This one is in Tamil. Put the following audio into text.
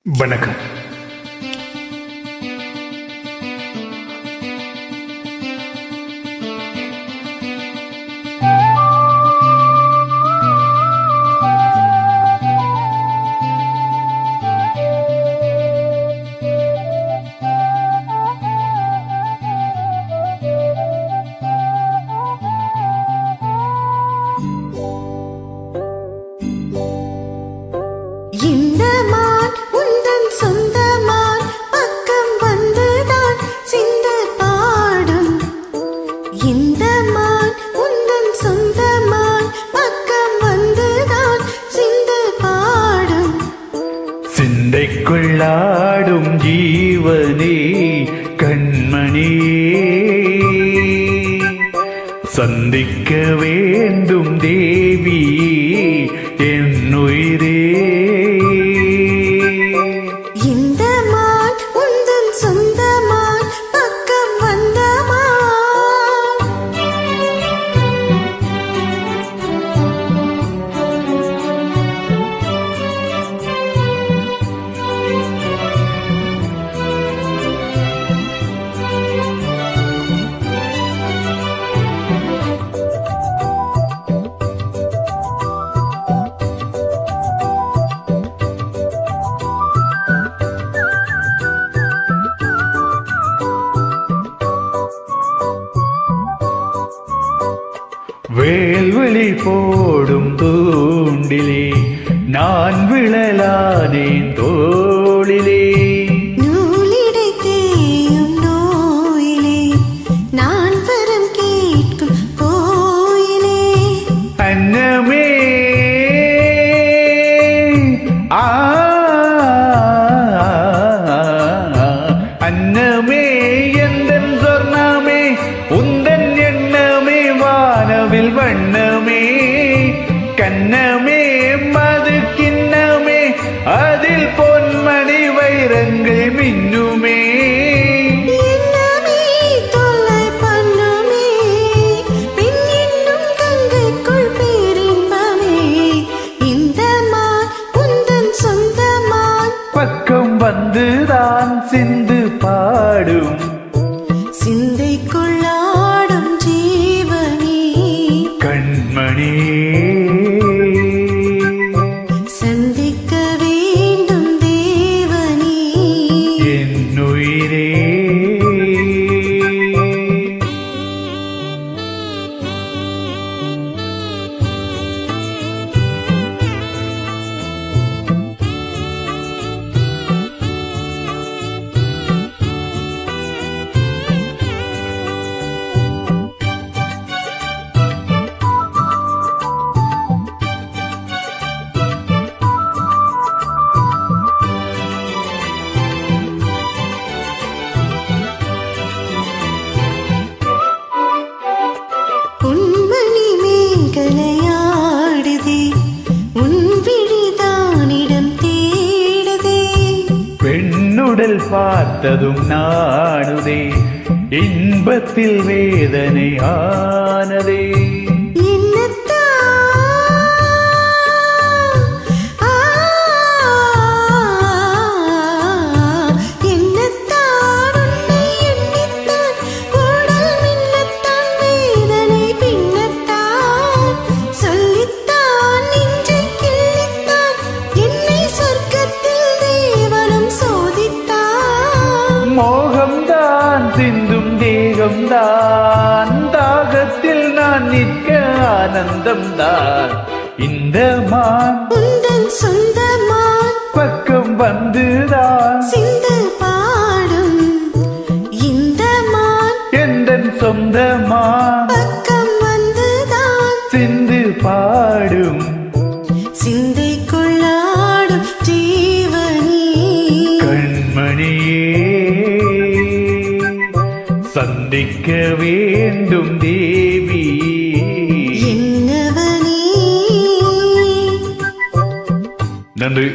வணக்கம். இந்த மான் உந்தன் சொந்த மான், பக்கம் வந்துதான் சிந்து பாடும். இந்த மான் உந்தன் சொந்த மான், பக்கம் வந்துதான் சிந்து பாடும். சிந்தைக்குள்ளாடும் ஜீவனே கண்மணியே, சந்திக்க வேண்டும் தேவியே என் உயிரே. இந்த மான் உந்தன் சொந்த மான், பக்கம் வந்த மான். வேல்விழி போடும் தூண்டிலே நான் விழலானேன் தோளிலே. நூலிடை தேயும் நோயிலே நான் வரம் கேட்கும் கோயிலே. அன்னமே ஆ அன்னமே எந்தன் சொர்ணமே, உந்தன் எண்ணமே வானவில் வண்ணமே. கண்ணமே மது கிண்ணமே, அதில் பொன்மணி வைரங்கள் மின்னுமே. என்னமே தொல்லை பண்ணுமே, பெண் என்னும் கங்கைக்குள் பேரின்பமே. இந்த மான் உந்தன் சொந்த மான், பக்கம் வந்துதான் சிந்து பாடும். சிந்தைக்குள்ளாடும் ஜீவனே கண்மணியே, சந்திக்க வேண்டும் தேவனே என் உயிரே. பொன்மணி மேகலையாடுதே, உன் விழிதானிடம் தேடுதே. பெண்ணுடல் பார்த்ததும் நாடுதே, இன்பத்தில் வேதனை ஆனதே. மோகம்தான் சிந்தும் தேகம்தான், தாகத்தில் நான் நிற்க ஆனந்தம்தான். இந்த மான் உந்தன் சொந்த மான், பக்கம் வந்துதான் சிந்து பாடும். இந்த மான் எந்தன் சொந்த மான், பக்கம் வந்துதான் சிந்து பாடும். சிந்தைக்குள்ளாடும் ஜீவனே கண்மணியே, சந்திக்க வேண்டும் தேவி என்னவனே. நன்றி.